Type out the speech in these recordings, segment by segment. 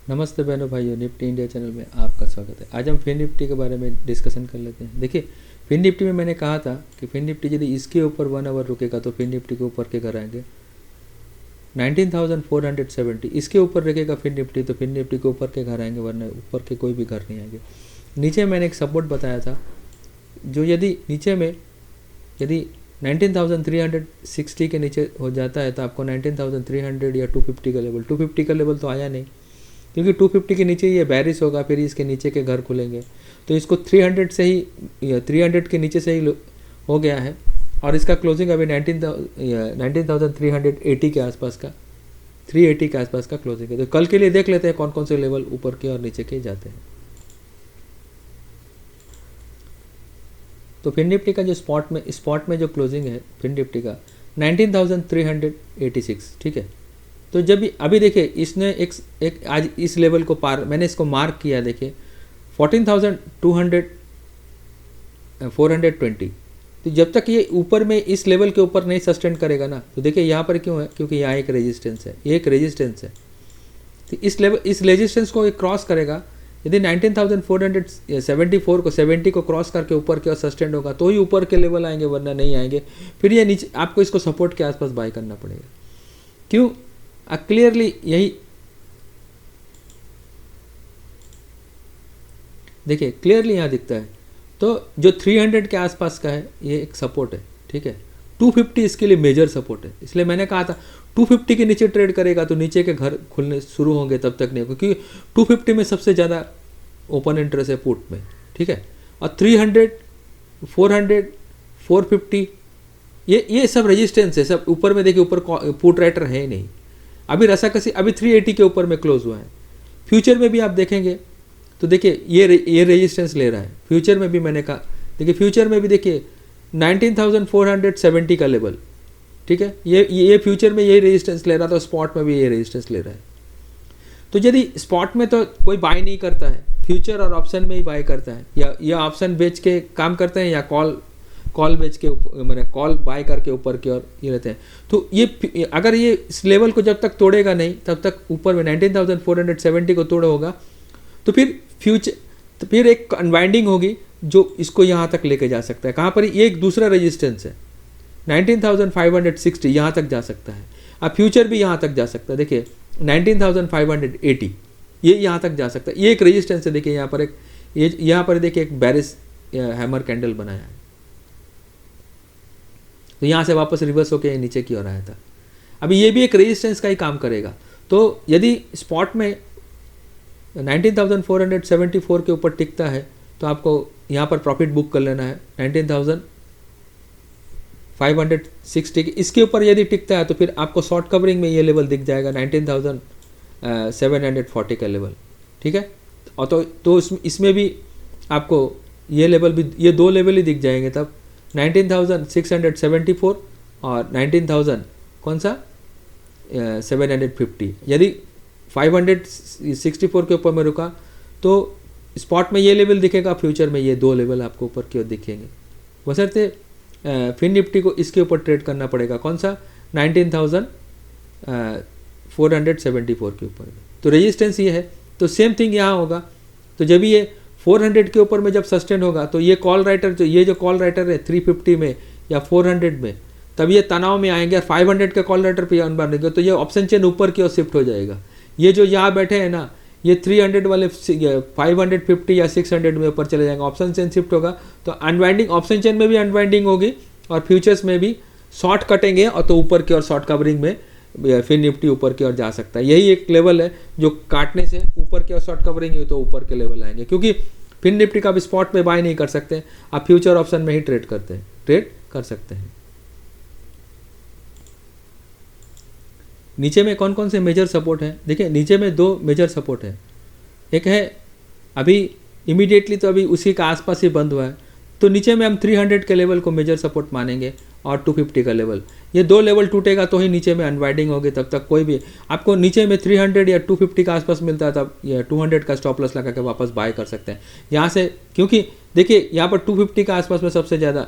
नमस्ते बहनों भाइयों, निफ्टी इंडिया चैनल में आपका स्वागत है। आज हम फिन निफ्टी के बारे में डिस्कशन कर लेते हैं। देखिए, फिन निफ्टी में मैंने कहा था कि फिन निफ्टी यदि इसके ऊपर 1 आवर रुकेगा तो फिन निफ्टी के ऊपर के घर आएंगे 19,470। इसके ऊपर रुकेगा फिन निफ्टी तो फिन निफ्टी के ऊपर के घर आएंगे, वरना ऊपर के कोई भी घर नहीं आएंगे। नीचे मैंने एक सपोर्ट बताया था, जो यदि नीचे में यदि 19,360 के नीचे हो जाता है तो आपको 19,300 या 250 का लेवल, 250 का लेवल तो आया नहीं, क्योंकि 250 के नीचे ये बैरिश होगा, फिर इसके नीचे के घर खुलेंगे। तो इसको 300 से ही या 300 के नीचे से ही हो गया है, और इसका क्लोजिंग अभी 19,380 के आसपास का, 380 के आसपास का क्लोजिंग है। तो कल के लिए देख लेते हैं कौन कौन से लेवल ऊपर के और नीचे के जाते हैं। तो फिन निफ्टी का जो स्पॉट में जो क्लोजिंग है फिन निफ्टी का 19,386, ठीक है। तो जब अभी देखिए इसने एक आज इस लेवल को पार, मैंने इसको मार्क किया, देखिए 14,420। तो जब तक ये ऊपर में इस लेवल के ऊपर नहीं सस्टेन करेगा ना, तो देखिए यहाँ पर क्यों है, क्योंकि यहाँ एक रेजिस्टेंस है, ये एक रेजिस्टेंस है। तो इस रेजिस्टेंस को क्रॉस करेगा, यदि 19,474 को 70 को क्रॉस करके ऊपर की ओर सस्टेन होगा तो ही ऊपर के लेवल आएंगे, वरना नहीं आएंगे। फिर ये नीचे आपको इसको सपोर्ट के आसपास बाय करना पड़ेगा। क्यों? क्लियरली यही देखिए, क्लियरली यहाँ दिखता है। तो जो 300 के आसपास का है ये एक सपोर्ट है, ठीक है। 250 इसके लिए मेजर सपोर्ट है, इसलिए मैंने कहा था 250 के नीचे ट्रेड करेगा तो नीचे के घर खुलने शुरू होंगे, तब तक नहीं, क्योंकि 250 में सबसे ज़्यादा ओपन इंटरेस्ट है पुट में, ठीक है। और 300, 400, 450 ये सब रेजिस्टेंस है, सब ऊपर में। देखिए ऊपर पुट राइटर है ही नहीं, अभी रसाकसी अभी 380 के ऊपर में क्लोज हुआ है। फ्यूचर में भी आप देखेंगे तो देखिए ये रेजिस्टेंस ले रहा है। फ्यूचर में भी मैंने कहा, देखिए फ्यूचर में भी देखिए 19,470 का लेवल, ठीक है। ये फ्यूचर में यही रेजिस्टेंस ले रहा था, स्पॉट में भी ये रेजिस्टेंस ले रहा है। तो यदि स्पॉट में तो कोई बाय नहीं करता है, फ्यूचर और ऑप्शन में ही बाय करता है, या ऑप्शन बेच के काम करते हैं, या कॉल बेच के मैंने कॉल बाय करके ऊपर की ओर ये रहते हैं। तो ये अगर ये इस लेवल को जब तक तोड़ेगा नहीं, तब तक ऊपर में 19,470 को तोड़ा होगा, तो फिर एक अनवाइंडिंग होगी जो इसको यहाँ तक लेके जा सकता है। कहाँ पर? ये एक दूसरा रेजिस्टेंस है 19,560, यहाँ तक जा सकता है। अब फ्यूचर भी यहाँ तक जा सकता है, देखिए 19,580 ये यहाँ तक जा सकता है। ये एक रेजिस्टेंस है। देखिए यहाँ पर देखिए एक बैरिश हैमर कैंडल बनाया है, तो यहाँ से वापस रिवर्स होकर नीचे की ओर आया था। अभी ये भी एक रेजिस्टेंस का ही काम करेगा। तो यदि स्पॉट में 19,474 के ऊपर टिकता है तो आपको यहाँ पर प्रॉफिट बुक कर लेना है 19,560 के। इसके ऊपर यदि टिकता है तो फिर आपको शॉर्ट कवरिंग में ये लेवल दिख जाएगा 19,740 का लेवल, ठीक है। और तो इसमें भी आपको ये लेवल भी, ये दो लेवल ही दिख जाएंगे तब 19,674 और 19,000 कौन सा 750। यदि 564 के ऊपर में रुका तो स्पॉट में ये लेवल दिखेगा, फ्यूचर में ये दो लेवल आपको ऊपर की ओर दिखेंगे। बशर्ते फिन निफ्टी को इसके ऊपर ट्रेड करना पड़ेगा, कौन सा 19,474 के ऊपर में। तो रेजिस्टेंस ये है। तो सेम थिंग यहाँ होगा। तो जब ये 400 के ऊपर में जब सस्टेन होगा तो ये कॉल राइटर जो कॉल राइटर है 350 में या 400 में, तब ये तनाव में आएंगे। और 500 के कॉल राइटर पे अनबार देंगे तो ये ऑप्शन चेन ऊपर की ओर शिफ्ट हो जाएगा। ये जो यहाँ बैठे हैं ना, ये 300 वाले 550 या 600 में ऊपर चले जाएंगे, ऑप्शन चेन शिफ्ट होगा। तो अनवाइंडिंग, ऑप्शन चेन में भी अनवाइंडिंग होगी और फ्यूचर्स में भी शॉर्ट कटेंगे, और तो ऊपर की ओर शॉर्ट कवरिंग में फिर निफ्टी ऊपर की ओर जा सकता है। यही एक लेवल है जो काटने से ऊपर की ओर शॉर्ट कवरिंग हुई तो ऊपर के लेवल आएंगे, क्योंकि फिर निफ्टी का भी स्पॉट में बाय नहीं कर सकते, आप फ्यूचर ऑप्शन में ही ट्रेड कर सकते हैं। नीचे में कौन कौन से मेजर सपोर्ट हैं? देखिए नीचे में दो मेजर सपोर्ट है। एक है अभी इमीडिएटली, तो अभी उसी का आसपास ही बंद हुआ है, तो नीचे में हम 300 के लेवल को मेजर सपोर्ट मानेंगे और 250 का लेवल। ये दो लेवल टूटेगा तो ही नीचे में अनवाइंडिंग होगी। तब तक कोई भी आपको नीचे में 300 या 250 का आसपास मिलता है, तब ये 200 का स्टॉप लॉस लगा के वापस बाय कर सकते हैं यहाँ से। क्योंकि देखिए यहाँ पर 250 का आसपास में सबसे ज़्यादा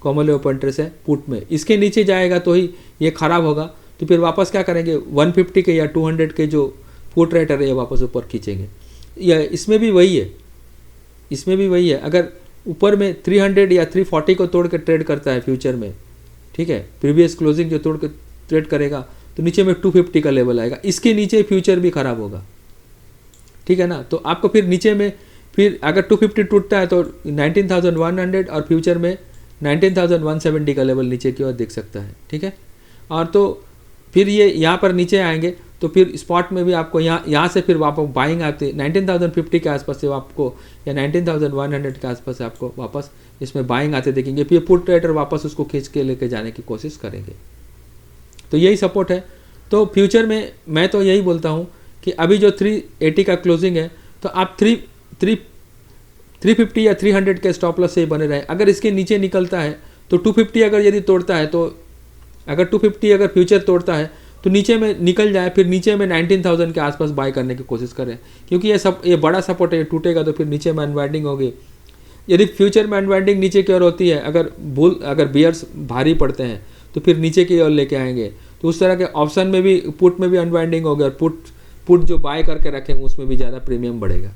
कॉमन ओपन इंटरेस्ट है पुट में। इसके नीचे जाएगा तो ही ये खराब होगा, तो फिर वापस क्या करेंगे 150 के या 200 के जो पुट राइट अरे वापस ऊपर खींचेंगे। या इसमें भी वही है, इसमें भी वही है। अगर ऊपर में 300 या 340 को तोड़ के ट्रेड करता है फ्यूचर में, ठीक है, प्रीवियस क्लोजिंग जो तोड़ के ट्रेड करेगा तो नीचे में 250 का लेवल आएगा, इसके नीचे फ्यूचर भी खराब होगा, ठीक है ना। तो आपको फिर नीचे में फिर अगर 250 टूटता है तो 19,100 और फ्यूचर में 19,170 का लेवल नीचे की ओर दिख सकता है, ठीक है। और तो फिर ये यहाँ पर नीचे आएंगे तो फिर स्पॉट में भी आपको यहाँ से फिर वापस बाइंग आते 19,050 के आसपास से आपको या 19,100 के आसपास से आपको वापस इसमें बाइंग आते देखेंगे। फिर पुट ट्रेडर वापस उसको खींच के लेके जाने की कोशिश करेंगे। तो यही सपोर्ट है। तो फ्यूचर में मैं तो यही बोलता हूँ कि अभी जो 380 का क्लोजिंग है तो आप 350 या 300 के स्टॉप लॉस से ही बने रहे। अगर इसके नीचे निकलता है तो 250 अगर यदि तोड़ता है तो अगर 250 अगर फ्यूचर तोड़ता है तो नीचे में निकल जाए, फिर नीचे में 19,000 के आसपास बाय करने की कोशिश करें, क्योंकि ये बड़ा सपोर्ट है, टूटेगा तो फिर नीचे में अनवाइंडिंग होगी। यदि फ्यूचर में अनवाइंडिंग नीचे की ओर होती है, अगर बियर्स भारी पड़ते हैं तो फिर नीचे की ओर लेके आएंगे। तो उस तरह के ऑप्शन में भी, पुट में भी अनवाइंडिंग होगी और पुट जो बाय करके रखेंगे उसमें भी ज़्यादा प्रीमियम बढ़ेगा।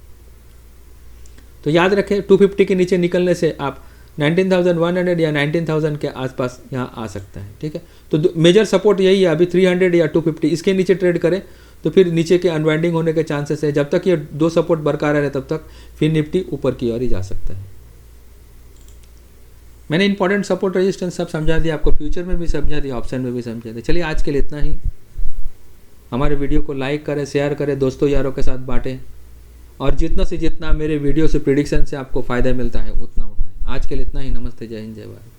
तो याद रखें 250 के नीचे निकलने से आप 19,100 या 19,000 के आसपास यहाँ आ सकता है, ठीक है। तो मेजर सपोर्ट यही है अभी 300 या 250, इसके नीचे ट्रेड करें तो फिर नीचे के अनवाइंडिंग होने के चांसेस है। जब तक ये दो सपोर्ट बरकरार है तब तक फिर निफ्टी ऊपर की ओर ही जा सकता है। मैंने इंपॉर्टेंट सपोर्ट रेजिस्टेंस सब समझा दिया आपको, फ्यूचर में भी समझा दिया, ऑप्शन में भी समझा दिया। चलिए आज के लिए इतना ही। हमारे वीडियो को लाइक करें, शेयर करें, दोस्तों यारों के साथ बांटें और जितना से जितना मेरे वीडियो से प्रेडिक्शन से आपको फ़ायदा मिलता है उतना उठाएं। आज के लिए इतना ही। नमस्ते, जय हिंद, जय भारत।